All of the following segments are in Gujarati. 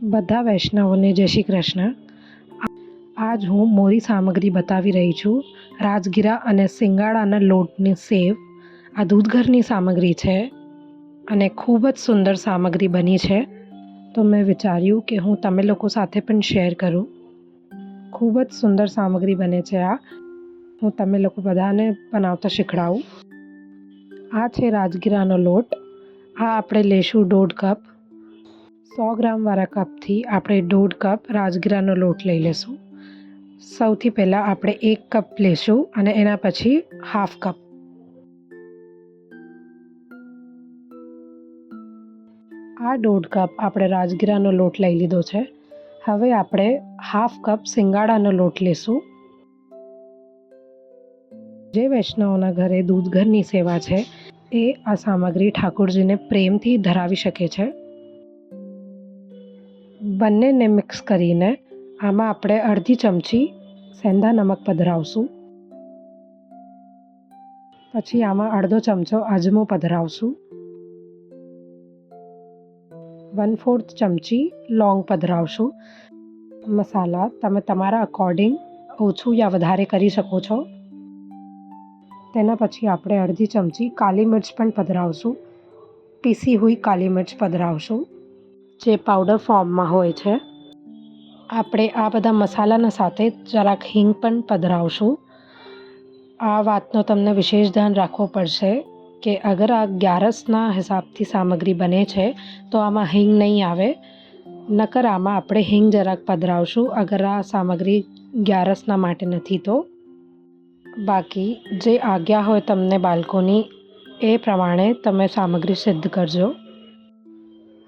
બધા વૈષ્ણવોને જય શ્રી કૃષ્ણ। આજ હું મોરી સામગ્રી બતાવી રહી છું। રાજગીરા અને સિંગાડાના લોટની સેવ આ દૂધઘરની સામગ્રી છે અને ખૂબ જ સુંદર સામગ્રી બની છે, તો મેં વિચાર્યું કે હું તમે લોકો સાથે પણ શેર કરું। ખૂબ જ સુંદર સામગ્રી બને છે। આ હું તમે લોકો બધાને બનાવતા શીખડાવું। આ છે રાજગીરાનો લોટ। આ આપણે લેશું 1.5 કપ। 100 ગ્રામવાળા કપથી આપણે 1.5 કપ રાજગીરાનો લોટ લઈ લેશું। સૌથી પહેલાં આપણે 1 કપ લેશું અને એના પછી 1/2 કપ। આ 1.5 કપ આપણે રાજગીરાનો લોટ લઈ લીધો છે। હવે આપણે 1/2 કપ સિંગાડાનો લોટ લેશું। જે વૈષ્ણવોના ઘરે દૂધઘરની સેવા છે એ આ સામગ્રી ઠાકોરજીને પ્રેમથી ધરાવી શકે છે। બંનેને મિક્સ કરીને આમાં આપણે અડધી ચમચી સેંધા નમક પધરાવશું। પછી આમાં અડધો ચમચો અજમો પધરાવશું। 1/4 ચમચી લોંગ પધરાવશું। મસાલા તમે તમારા અકોર્ડિંગ ઓછું યા વધારે કરી શકો છો। તેના પછી આપણે અડધી ચમચી કાલી મિર્ચ પણ પધરાવશું। પીસી હુઈ કાલી મિર્ચ પધરાવશું જે પાવડર ફોર્મમાં હોય છે। આપણે આ બધા મસાલાના સાથે જરાક હિંગ પણ પધરાવશું। આ વાતનો તમને વિશેષ ધ્યાન રાખવો પડશે કે અગર આ ગ્યારસના હિસાબથી સામગ્રી બને છે તો આમાં હિંગ નહીં આવે, નકર આમાં આપણે હિંગ જરાક પધરાવશું અગર આ સામગ્રી ગ્યારસના માટે નથી તો। બાકી જે આજ્ઞા હોય તમને બાળકોની એ પ્રમાણે તમે સામગ્રી સિદ્ધ કરજો।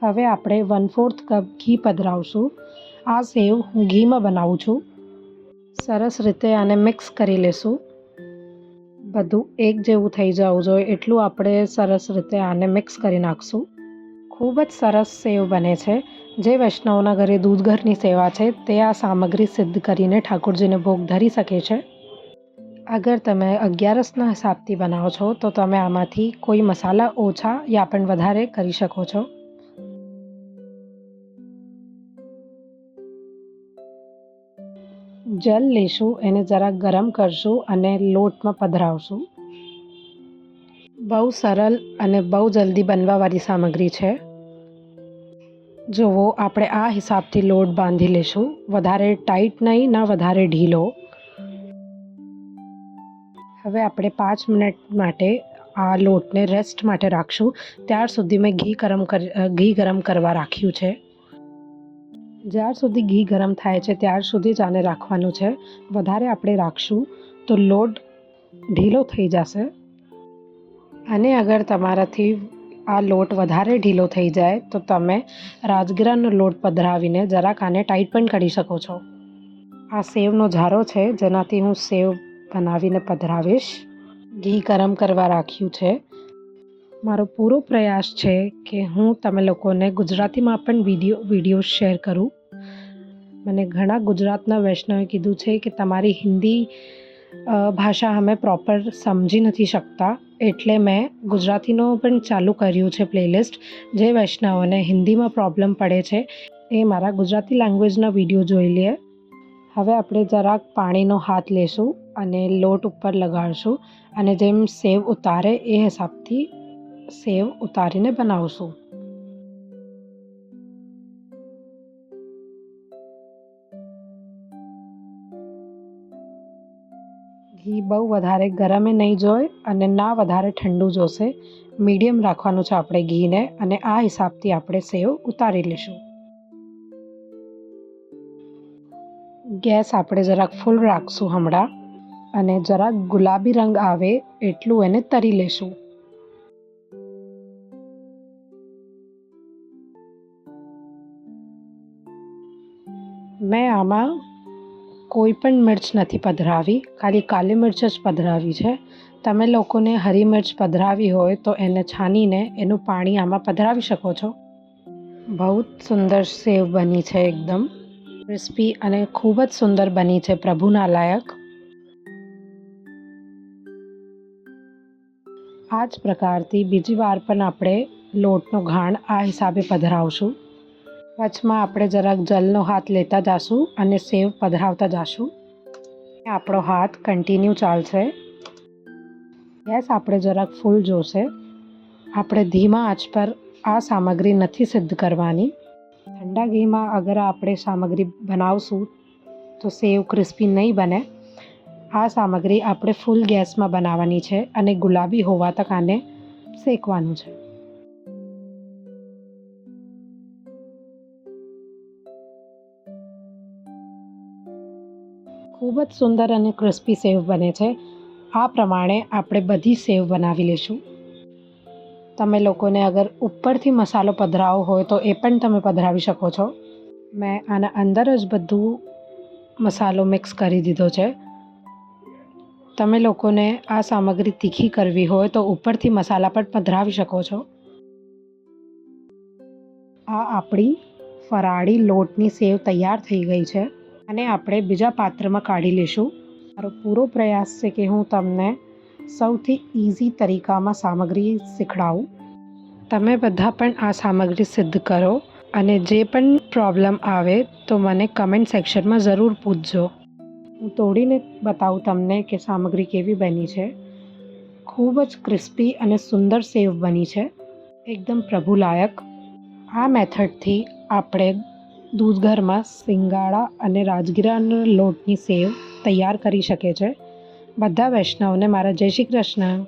હવે આપણે 1/4 કપ ઘી પધરાવશું। આ સેવ હું ઘીમાં બનાવું છું। સરસ રીતે આને મિક્સ કરી લેશું। બધું એક જેવું થઈ જવું જોઈએ એટલું આપણે સરસ રીતે આને મિક્સ કરી નાખશું। ખૂબ જ સરસ સેવ બને છે। જે વૈષ્ણવના ઘરે દૂધઘરની સેવા છે તે આ સામગ્રી સિદ્ધ કરીને ઠાકોરજીને ભોગ ધરી શકે છે। અગર તમે અગિયારસના હિસાબથી બનાવો છો તો તમે આમાંથી કોઈ મસાલા ઓછા યા પણ વધારે કરી શકો છો। જલ લેશું, એને જરાક ગરમ કરશું અને લોટમાં પધરાવશું। બહુ સરળ અને બહુ જલ્દી બનવાવાળી સામગ્રી છે। જુઓ આપણે આ હિસાબથી લોટ બાંધી લેશું, વધારે ટાઈટ નહીં ના વધારે ઢીલો। હવે આપણે 5 મિનિટ માટે આ લોટને રેસ્ટ માટે રાખશું। ત્યાર સુધી મેં ઘી ગરમ કરવા રાખ્યું છે। જ્યાર સુધી ઘી ગરમ થાય છે ત્યાર સુધી જ આને રાખવાનું છે। વધારે આપણે રાખશું તો લોટ ઢીલો થઈ જશે અને અગર તમારાથી આ લોટ વધારે ઢીલો થઈ જાય તો તમે રાજગીરાનો લોટ પધરાવીને જરાક આને ટાઈટ પણ કરી શકો છો। આ સેવનો જારો છે જેનાથી હું સેવ બનાવીને પધરાવીશ। ઘી ગરમ કરવા રાખ્યું છે। મારો પૂરો પ્રયાસ છે કે હું તમે લોકોને ગુજરાતીમાં પણ વિડીયો શેર કરું। મને ઘણા ગુજરાતના વૈષ્ણવે કીધું છે કે તમારી હિન્દી ભાષા અમે પ્રોપર સમજી નથી શકતા, એટલે મેં ગુજરાતીનો પણ ચાલુ કર્યું છે પ્લેલિસ્ટ। જે વૈષ્ણવોને હિન્દીમાં પ્રોબ્લેમ પડે છે એ મારા ગુજરાતી લેંગ્વેજના વિડીયો જોઈ લે। હવે આપણે જરાક પાણીનો હાથ લેશું અને લોટ ઉપર લગાડશું અને જેમ સેવ ઉતારે એ હિસાબથી સેવ ઉતારીને બનાવશું। ઘી બહુ વધારે ગરમે નહીં જોઈએ અને ના વધારે ઠંડુ જોશે। મીડિયમ રાખવાનું છે આપણે ઘીને અને આ હિસાબથી આપણે સેવ ઉતારી લઈશું। ગેસ આપણે જરાક ફૂલ રાખશું હમણાં અને જરાક ગુલાબી રંગ આવે એટલું એને તળી લેશું। મેં આમાં કોઈ પણ મિર્ચ નથી પધરાવી, ખાલી કાલી મિર્ચ જ પધરાવી છે। તમે લોકોને હરી મિર્ચ પધરાવી હોય તો એને છાનીને એનું પાણી આમાં પધરાવી શકો છો। બહુ જ સુંદર સેવ બની છે, એકદમ ક્રિસ્પી અને ખૂબ જ સુંદર બની છે, પ્રભુના લાયક। આ જ પ્રકારથી બીજી વાર પણ આપણે લોટનો ઘાણ આ હિસાબે પધરાવશું। વચમાં આપણે જરાક જલનો હાથ લેતા જાશું અને સેવ પધરાવતા જાશું. આપણો હાથ કન્ટિન્યુ ચાલશે. ગેસ આપણે જરાક ફૂલ જોશે. આપણે ધીમા આંચ પર આ સામગ્રી નથી સિદ્ધ કરવાની. ઠંડા ઘીમાં અગર આપણે સામગ્રી બનાવશું તો સેવ ક્રિસ્પી નહીં બને. આ સામગ્રી આપણે ફૂલ ગેસમાં બનાવવાની છે અને ગુલાબી હોવા તક આને શેકવાનું છે. ખૂબ જ સુંદર અને ક્રિસ્પી સેવ બને છે. આ પ્રમાણે આપણે બધી સેવ બનાવી લઈશું. તમે લોકોને અગર ઉપરથી મસાલો પધરાવવો હોય તો એ પણ તમે પધરાવી શકો છો. મેં આના અંદર જ બધું મસાલો મિક્સ કરી દીધો છે. તમે લોકોને આ સામગ્રી તીખી કરવી હોય તો ઉપરથી મસાલા પણ પધરાવી શકો છો. આ આપણી ફરાળી લોટની સેવ તૈયાર થઈ ગઈ છે અને આપણે બીજા પાત્રમાં કાઢી લઈશું. મારો પૂરો પ્રયાસ છે કે હું તમને સૌથી ઇઝી તરીકામાં સામગ્રી શીખડાવું. તમે બધા પણ આ સામગ્રી સિદ્ધ કરો અને જે પણ પ્રોબ્લેમ આવે તો મને કમેન્ટ સેક્શનમાં જરૂર પૂછજો. હું તોડીને બતાવું તમને કે સામગ્રી કેવી બની છે. ખૂબ જ ક્રિસ્પી અને સુંદર સેવ બની છે, એકદમ પ્રભુલાયક. આ મેથડથી આપણે દૂધઘરમાં સિંગાડા અને રાજગીરાના લોટની સેવ તૈયાર કરી શકે છે. બધા વૈષ્ણવને મારા જય શ્રી કૃષ્ણ.